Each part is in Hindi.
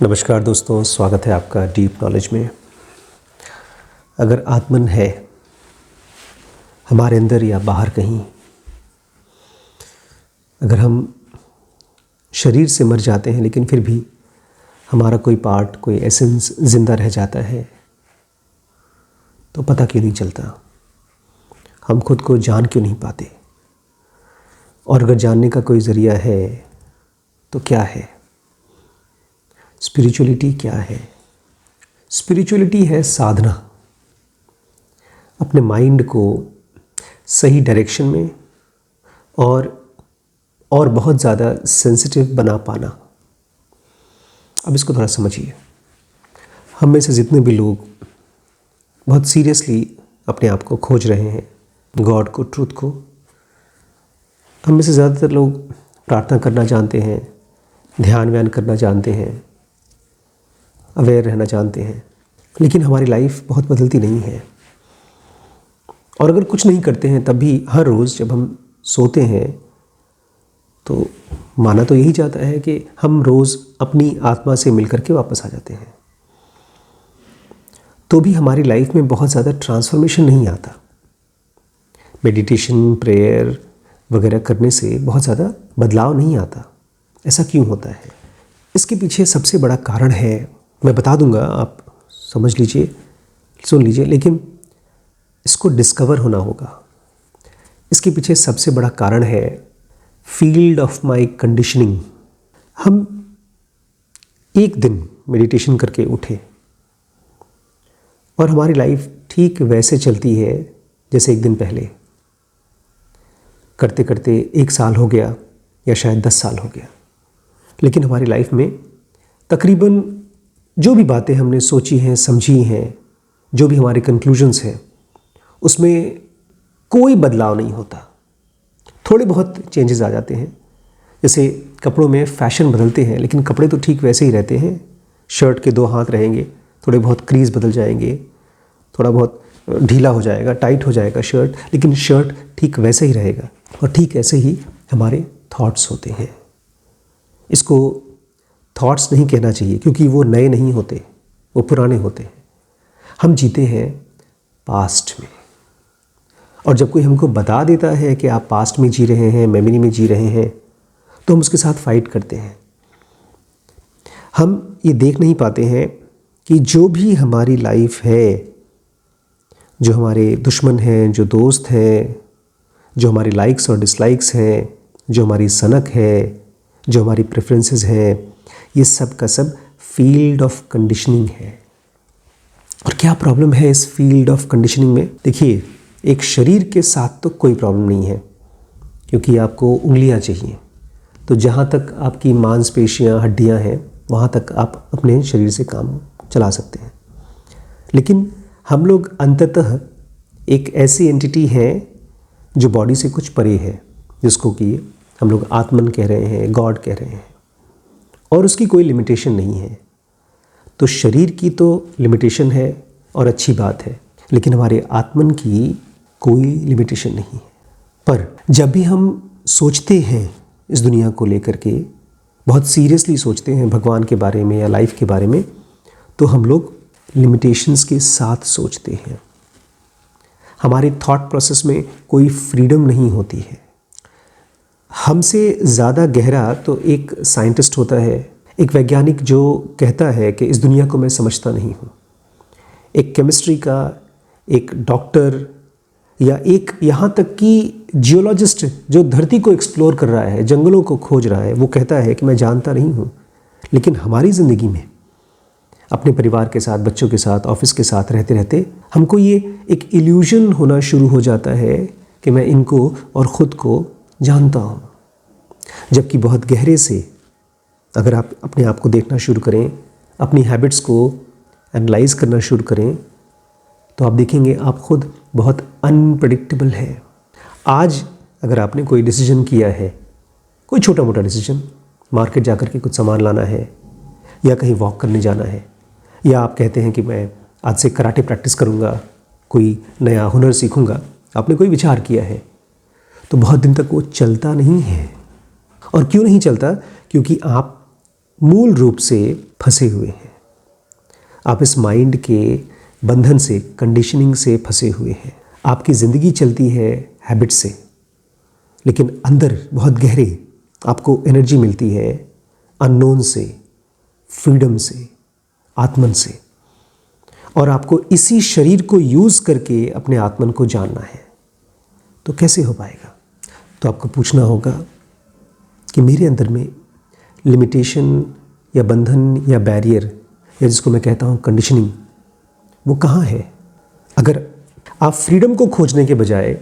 नमस्कार दोस्तों, स्वागत है आपका डीप नॉलेज में। अगर आत्मन है हमारे अंदर या बाहर कहीं, अगर हम शरीर से मर जाते हैं लेकिन फिर भी हमारा कोई पार्ट, कोई एसेंस ज़िंदा रह जाता है, तो पता क्यों नहीं चलता? हम खुद को जान क्यों नहीं पाते? और अगर जानने का कोई ज़रिया है तो क्या है? स्पिरिचुअलिटी क्या है? स्पिरिचुअलिटी है साधना, अपने माइंड को सही डायरेक्शन में और बहुत ज़्यादा सेंसिटिव बना पाना। अब इसको थोड़ा समझिए। हम में से जितने भी लोग बहुत सीरियसली अपने आप को खोज रहे हैं, गॉड को, ट्रूथ को, हम में से ज़्यादातर लोग प्रार्थना करना जानते हैं, ध्यान व्यान करना जानते हैं, अवेयर रहना जानते हैं, लेकिन हमारी लाइफ बहुत बदलती नहीं है। और अगर कुछ नहीं करते हैं तब भी हर रोज़ जब हम सोते हैं तो माना तो यही जाता है कि हम रोज़ अपनी आत्मा से मिलकर के वापस आ जाते हैं, तो भी हमारी लाइफ में बहुत ज़्यादा ट्रांसफॉर्मेशन नहीं आता। मेडिटेशन, प्रेयर वगैरह करने से बहुत ज़्यादा बदलाव नहीं आता। ऐसा क्यों होता है? इसके पीछे सबसे बड़ा कारण है, मैं बता दूंगा, आप समझ लीजिए, सुन लीजिए, लेकिन इसको डिस्कवर होना होगा। इसके पीछे सबसे बड़ा कारण है फील्ड ऑफ माय कंडीशनिंग। हम एक दिन मेडिटेशन करके उठे और हमारी लाइफ ठीक वैसे चलती है जैसे एक दिन पहले। करते करते 1 साल हो गया या शायद 10 साल हो गया, लेकिन हमारी लाइफ में तकरीबन जो भी बातें हमने सोची हैं, समझी हैं, जो भी हमारे कंक्लूजन्स हैं, उसमें कोई बदलाव नहीं होता। थोड़े बहुत चेंजेस आ जाते हैं, जैसे कपड़ों में फैशन बदलते हैं, लेकिन कपड़े तो ठीक वैसे ही रहते हैं। शर्ट के 2 हाथ रहेंगे, थोड़े बहुत क्रीज बदल जाएंगे, थोड़ा बहुत ढीला हो जाएगा, टाइट हो जाएगा शर्ट, लेकिन शर्ट ठीक वैसे ही रहेगा। और ठीक ऐसे ही हमारे थॉट्स होते हैं। इसको थॉट्स नहीं कहना चाहिए, क्योंकि वो नए नहीं होते, वो पुराने होते हैं। हम जीते हैं पास्ट में, और जब कोई हमको बता देता है कि आप पास्ट में जी रहे हैं, मेमोरी में जी रहे हैं, तो हम उसके साथ फाइट करते हैं। हम ये देख नहीं पाते हैं कि जो भी हमारी लाइफ है, जो हमारे दुश्मन हैं, जो दोस्त हैं, जो हमारी लाइक्स और डिसलाइक्स हैं, जो हमारी सनक है, जो हमारी प्रेफरेंसेस हैं, ये सब का सब फील्ड ऑफ कंडीशनिंग है। और क्या प्रॉब्लम है इस फील्ड ऑफ कंडीशनिंग में? देखिए, एक शरीर के साथ तो कोई प्रॉब्लम नहीं है, क्योंकि आपको उंगलियां चाहिए। तो जहाँ तक आपकी मांसपेशियाँ, हड्डियाँ हैं, वहाँ तक आप अपने शरीर से काम चला सकते हैं। लेकिन हम लोग अंततः एक ऐसी एंटिटी है जो बॉडी से कुछ परे है, जिसको कि हम लोग आत्मन कह रहे हैं, गॉड कह रहे हैं, और उसकी कोई लिमिटेशन नहीं है। तो शरीर की तो लिमिटेशन है और अच्छी बात है, लेकिन हमारे आत्मन की कोई लिमिटेशन नहीं है। पर जब भी हम सोचते हैं इस दुनिया को लेकर के, बहुत सीरियसली सोचते हैं भगवान के बारे में या लाइफ के बारे में, तो हम लोग लिमिटेशंस के साथ सोचते हैं। हमारे थॉट प्रोसेस में कोई फ्रीडम नहीं होती है। हमसे ज़्यादा गहरा तो एक साइंटिस्ट होता है, एक वैज्ञानिक जो कहता है कि इस दुनिया को मैं समझता नहीं हूँ। एक केमिस्ट्री का, एक डॉक्टर, या एक यहाँ तक कि जियोलॉजिस्ट जो धरती को एक्सप्लोर कर रहा है, जंगलों को खोज रहा है, वो कहता है कि मैं जानता नहीं हूँ। लेकिन हमारी ज़िंदगी में अपने परिवार के साथ, बच्चों के साथ, ऑफिस के साथ रहते रहते हमको ये एक इल्यूजन होना शुरू हो जाता है कि मैं इनको और ख़ुद को जानता हूँ। जबकि बहुत गहरे से अगर आप अपने आप को देखना शुरू करें, अपनी हैबिट्स को एनालाइज करना शुरू करें, तो आप देखेंगे आप खुद बहुत अनप्रेडिक्टेबल है। आज अगर आपने कोई डिसीजन किया है, कोई छोटा मोटा डिसीजन, मार्केट जाकर के कुछ सामान लाना है, या कहीं वॉक करने जाना है, या आप कहते हैं कि मैं आज से कराटे प्रैक्टिस करूँगा, कोई नया हुनर सीखूँगा, आपने कोई विचार किया है, तो बहुत दिन तक वो चलता नहीं है। और क्यों नहीं चलता? क्योंकि आप मूल रूप से फंसे हुए हैं। आप इस माइंड के बंधन से, कंडीशनिंग से फंसे हुए हैं। आपकी ज़िंदगी चलती है हैबिट से, लेकिन अंदर बहुत गहरे आपको एनर्जी मिलती है अननोन से, फ्रीडम से, आत्मन से। और आपको इसी शरीर को यूज़ करके अपने आत्मन को जानना है। तो कैसे हो पाएगा? तो आपको पूछना होगा कि मेरे अंदर में लिमिटेशन या बंधन या बैरियर, या जिसको मैं कहता हूँ कंडीशनिंग, वो कहाँ है? अगर आप फ्रीडम को खोजने के बजाय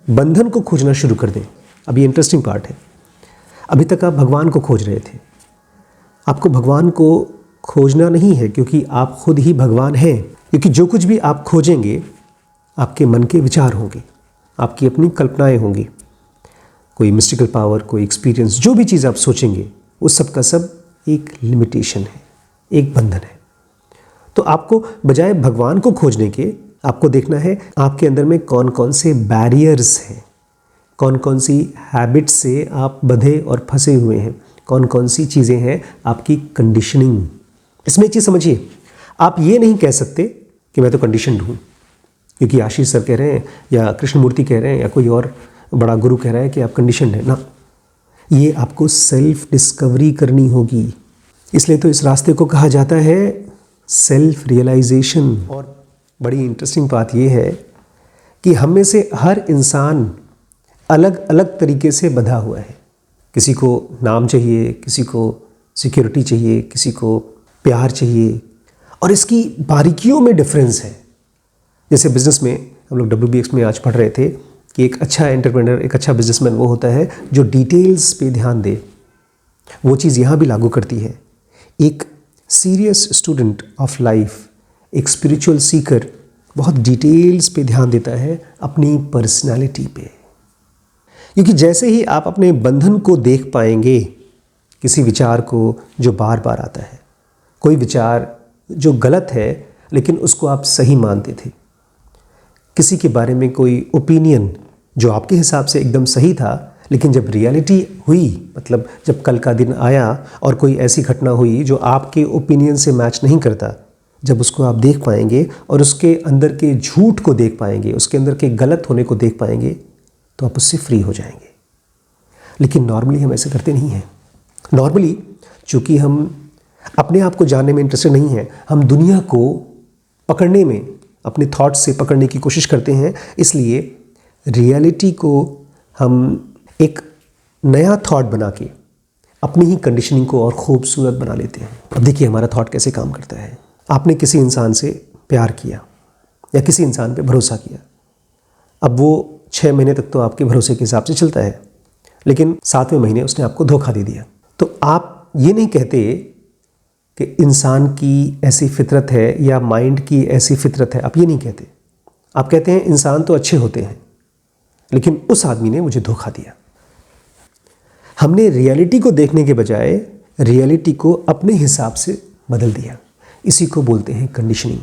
बंधन को खोजना शुरू कर दें, अब ये इंटरेस्टिंग पार्ट है। अभी तक आप भगवान को खोज रहे थे। आपको भगवान को खोजना नहीं है, क्योंकि आप खुद ही भगवान हैं। क्योंकि जो कुछ भी आप खोजेंगे, आपके मन के विचार होंगे, आपकी अपनी कल्पनाएं होंगी, कोई मिस्टिकल पावर, कोई एक्सपीरियंस, जो भी चीज़ आप सोचेंगे वो सब का सब एक लिमिटेशन है, एक बंधन है। तो आपको बजाय भगवान को खोजने के, आपको देखना है आपके अंदर में कौन कौन से बैरियर्स हैं, कौन कौन सी हैबिट्स से आप बंधे और फंसे हुए हैं, कौन कौन सी चीज़ें हैं आपकी कंडीशनिंग। इसमें एक चीज़ समझिए, आप ये नहीं कह सकते कि मैं तो कंडीशनड हूँ, क्योंकि आशीष सर कह रहे हैं या कृष्णमूर्ति कह रहे हैं या कोई और बड़ा गुरु कह रहा है कि आप कंडीशनड है ना। ये आपको सेल्फ डिस्कवरी करनी होगी। इसलिए तो इस रास्ते को कहा जाता है सेल्फ रियलाइजेशन। और बड़ी इंटरेस्टिंग बात यह है कि हम में से हर इंसान अलग अलग तरीके से बंधा हुआ है। किसी को नाम चाहिए, किसी को सिक्योरिटी चाहिए, किसी को प्यार चाहिए, और इसकी बारीकियों में डिफरेंस है। जैसे बिजनेस में हम लोग WBX में आज पढ़ रहे थे कि एक अच्छा एंटरप्रेन्योर, एक अच्छा बिजनेसमैन वो होता है जो डिटेल्स पे ध्यान दे। वो चीज़ यहाँ भी लागू करती है। एक सीरियस स्टूडेंट ऑफ लाइफ, एक स्पिरिचुअल सीकर बहुत डिटेल्स पे ध्यान देता है अपनी पर्सनालिटी पे। क्योंकि जैसे ही आप अपने बंधन को देख पाएंगे, किसी विचार को जो बार बार आता है, कोई विचार जो गलत है लेकिन उसको आप सही मानते थे, किसी के बारे में कोई ओपिनियन जो आपके हिसाब से एकदम सही था, लेकिन जब रियलिटी हुई, मतलब जब कल का दिन आया और कोई ऐसी घटना हुई जो आपके ओपिनियन से मैच नहीं करता, जब उसको आप देख पाएंगे और उसके अंदर के झूठ को देख पाएंगे, उसके अंदर के गलत होने को देख पाएंगे, तो आप उससे फ्री हो जाएंगे। लेकिन नॉर्मली हम ऐसे करते नहीं हैं। नॉर्मली चूँकि हम अपने आप को जानने में इंटरेस्टेड नहीं हैं, हम दुनिया को पकड़ने में, अपने थॉट्स से पकड़ने की कोशिश करते हैं। इसलिए रियलिटी को हम एक नया थॉट बना के अपनी ही कंडीशनिंग को और खूबसूरत बना लेते हैं। अब देखिए हमारा थॉट कैसे काम करता है। आपने किसी इंसान से प्यार किया या किसी इंसान पे भरोसा किया। अब वो 6 महीने तक तो आपके भरोसे के हिसाब से चलता है, लेकिन 7वें महीने उसने आपको धोखा दे दिया। तो आप ये नहीं कहते कि इंसान की ऐसी फितरत है या माइंड की ऐसी फितरत है, आप ये नहीं कहते। आप कहते हैं इंसान तो अच्छे होते हैं, लेकिन उस आदमी ने मुझे धोखा दिया। हमने रियलिटी को देखने के बजाय रियलिटी को अपने हिसाब से बदल दिया। इसी को बोलते हैं कंडीशनिंग।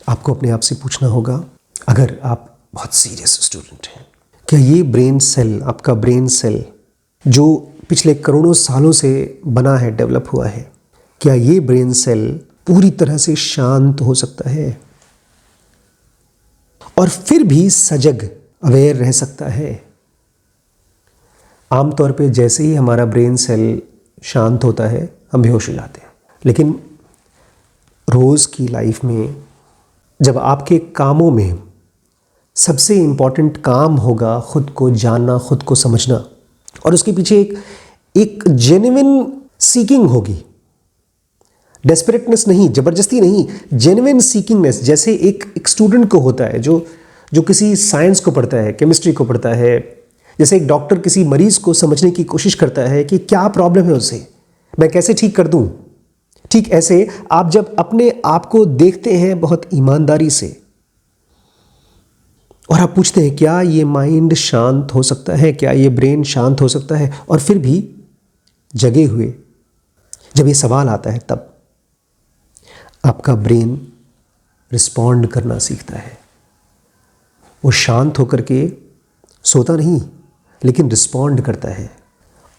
आपको अपने आप से पूछना होगा, अगर आप बहुत सीरियस स्टूडेंट हैं, क्या ये ब्रेन सेल, आपका ब्रेन सेल जो पिछले करोड़ों सालों से बना है, डेवलप हुआ है, क्या ये ब्रेन सेल पूरी तरह से शांत हो सकता है और फिर भी सजग, अवेयर रह सकता है? आमतौर पे जैसे ही हमारा ब्रेन सेल शांत होता है, हम बेहोश हो जाते हैं। लेकिन रोज़ की लाइफ में जब आपके कामों में सबसे इम्पॉर्टेंट काम होगा खुद को जानना, खुद को समझना, और उसके पीछे एक जेन्युइन सीकिंग होगी, डेस्परेटनेस नहीं, ज़बरदस्ती नहीं, जेन्युइन सीकिंगनेस, जैसे एक स्टूडेंट को होता है जो किसी साइंस को पढ़ता है, केमिस्ट्री को पढ़ता है, जैसे एक डॉक्टर किसी मरीज़ को समझने की कोशिश करता है कि क्या प्रॉब्लम है उसे, मैं कैसे ठीक कर दूं। ठीक ऐसे आप जब अपने आप को देखते हैं बहुत ईमानदारी से और आप पूछते हैं क्या ये माइंड शांत हो सकता है, क्या ये ब्रेन शांत हो सकता है, और फिर भी जगे हुए जब ये सवाल आता है, तब आपका ब्रेन रिस्पॉन्ड करना सीखता है। वो शांत होकर के सोता नहीं, लेकिन रिस्पॉन्ड करता है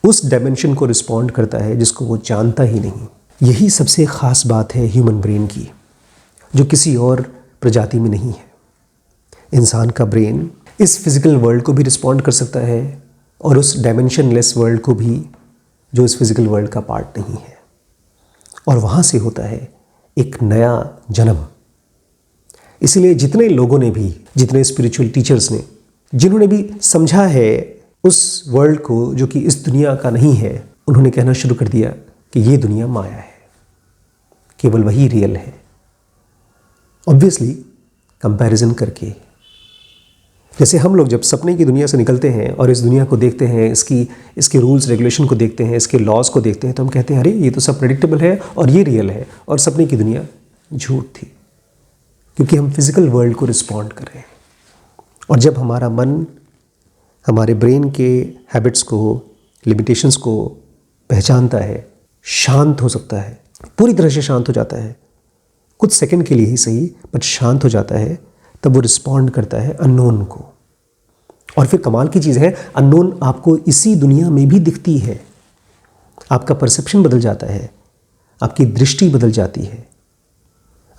उस डायमेंशन को रिस्पॉन्ड करता है जिसको वो जानता ही नहीं। यही सबसे ख़ास बात है ह्यूमन ब्रेन की, जो किसी और प्रजाति में नहीं है। इंसान का ब्रेन इस फिज़िकल वर्ल्ड को भी रिस्पॉन्ड कर सकता है और उस डायमेंशनलेस वर्ल्ड को भी, जो इस फिज़िकल वर्ल्ड का पार्ट नहीं है। और वहाँ से होता है एक नया जन्म। इसलिए जितने लोगों ने भी, जितने स्पिरिचुअल टीचर्स ने, जिन्होंने भी समझा है उस वर्ल्ड को जो कि इस दुनिया का नहीं है, उन्होंने कहना शुरू कर दिया कि ये दुनिया माया है, केवल वही रियल है। ऑब्वियसली कंपैरिजन करके, जैसे हम लोग जब सपने की दुनिया से निकलते हैं और इस दुनिया को देखते हैं, इसके रूल्स रेगुलेशन को देखते हैं, इसके लॉज को देखते हैं, तो हम कहते हैं अरे ये तो सब प्रेडिक्टेबल है और ये रियल है, और सपने की दुनिया झूठ थी, क्योंकि हम फिज़िकल वर्ल्ड को रिस्पॉन्ड कर रहे हैं। और जब हमारा मन हमारे ब्रेन के हैबिट्स को, लिमिटेशंस को पहचानता है, शांत हो सकता है, पूरी तरह से शांत हो जाता है, कुछ सेकंड के लिए ही सही, बट शांत हो जाता है, तब वो रिस्पॉन्ड करता है अननोन को। और फिर कमाल की चीज़ है, अननोन आपको इसी दुनिया में भी दिखती है। आपका परसेप्शन बदल जाता है, आपकी दृष्टि बदल जाती है।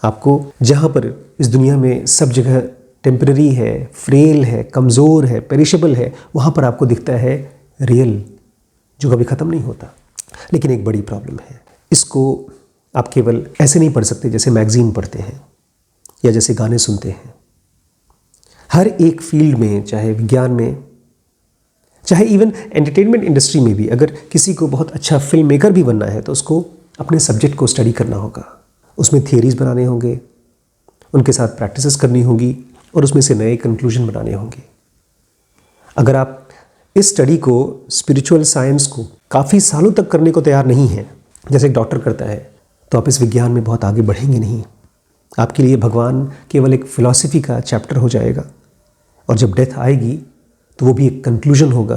आपको जहाँ पर इस दुनिया में सब जगह टेम्पररी है, फ्रेल है, कमज़ोर है, पेरिशेबल है, वहाँ पर आपको दिखता है रियल, जो कभी ख़त्म नहीं होता। लेकिन एक बड़ी प्रॉब्लम है, इसको आप केवल ऐसे नहीं पढ़ सकते जैसे मैगज़ीन पढ़ते हैं या जैसे गाने सुनते हैं। हर एक फील्ड में, चाहे विज्ञान में, चाहे इवन एंटरटेनमेंट इंडस्ट्री में भी, अगर किसी को बहुत अच्छा फिल्म मेकर भी बनना है तो उसको अपने सब्जेक्ट को स्टडी करना होगा, उसमें थियरीज बनाने होंगे, उनके साथ प्रैक्टिसेस करनी होगी और उसमें से नए कंक्लूजन बनाने होंगे। अगर आप इस स्टडी को, स्पिरिचुअल साइंस को काफ़ी सालों तक करने को तैयार नहीं हैं, जैसे एक डॉक्टर करता है, तो आप इस विज्ञान में बहुत आगे बढ़ेंगे नहीं। आपके लिए भगवान केवल एक फिलॉसफी का चैप्टर हो जाएगा, और जब डेथ आएगी तो वो भी एक कंक्लूजन होगा।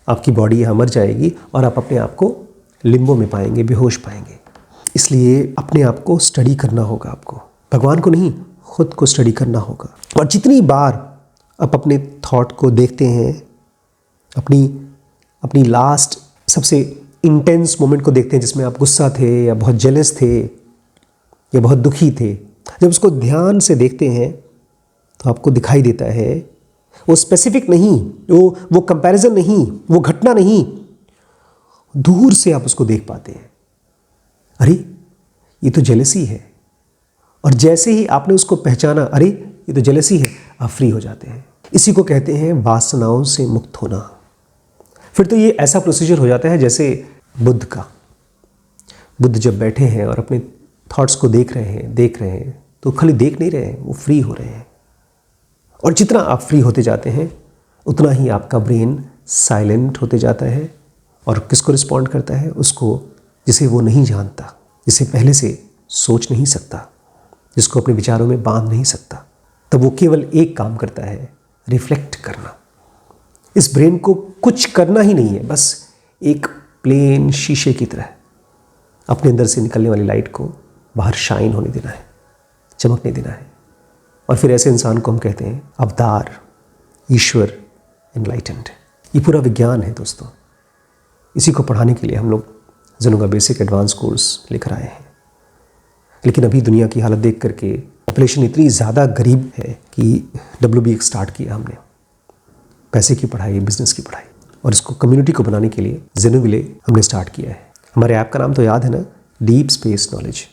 आपकी बॉडी यहाँ मर जाएगी और आप अपने आप को लिम्बो में पाएंगे, बेहोश पाएंगे। इसलिए अपने आप को स्टडी करना होगा, आपको भगवान को नहीं, खुद को स्टडी करना होगा। और जितनी बार आप अपने थॉट को देखते हैं, अपनी लास्ट सबसे इंटेंस मोमेंट को देखते हैं जिसमें आप गुस्सा थे या बहुत जेलस थे या बहुत दुखी थे, जब उसको ध्यान से देखते हैं तो आपको दिखाई देता है वो स्पेसिफिक नहीं, वो कंपैरिजन नहीं, वो घटना नहीं, दूर से आप उसको देख पाते हैं, अरे ये तो जेलसी है। और जैसे ही आपने उसको पहचाना, अरे ये तो जेलसी है, आप फ्री हो जाते हैं। इसी को कहते हैं वासनाओं से मुक्त होना। फिर तो ये ऐसा प्रोसीजर हो जाता है जैसे बुद्ध का। बुद्ध जब बैठे हैं और अपने थॉट्स को देख रहे हैं, तो खाली देख नहीं रहे हैं, वो फ्री हो रहे हैं। और जितना आप फ्री होते जाते हैं, उतना ही आपका ब्रेन साइलेंट होते जाता है और किसको रिस्पॉन्ड करता है? उसको जिसे वो नहीं जानता, जिसे पहले से सोच नहीं सकता, जिसको अपने विचारों में बांध नहीं सकता। तब वो केवल एक काम करता है, रिफ्लेक्ट करना। इस ब्रेन को कुछ करना ही नहीं है, बस एक प्लेन शीशे की तरह अपने अंदर से निकलने वाली लाइट को बाहर शाइन होने देना है, चमकने देना है। और फिर ऐसे इंसान को हम कहते हैं अवतार, ईश्वर, एनलाइटेंड। ये पूरा विज्ञान है दोस्तों। इसी को पढ़ाने के लिए हम लोग जनों का बेसिक एडवांस कोर्स लेकर आए हैं। लेकिन अभी दुनिया की हालत देख करके पॉपुलेशन इतनी ज़्यादा गरीब है कि WB स्टार्ट किया हमने, पैसे की पढ़ाई, बिजनेस की पढ़ाई, और इसको कम्युनिटी को बनाने के लिए जेनोविले हमने स्टार्ट किया है। हमारे ऐप का नाम तो याद है ना, डीप स्पेस नॉलेज।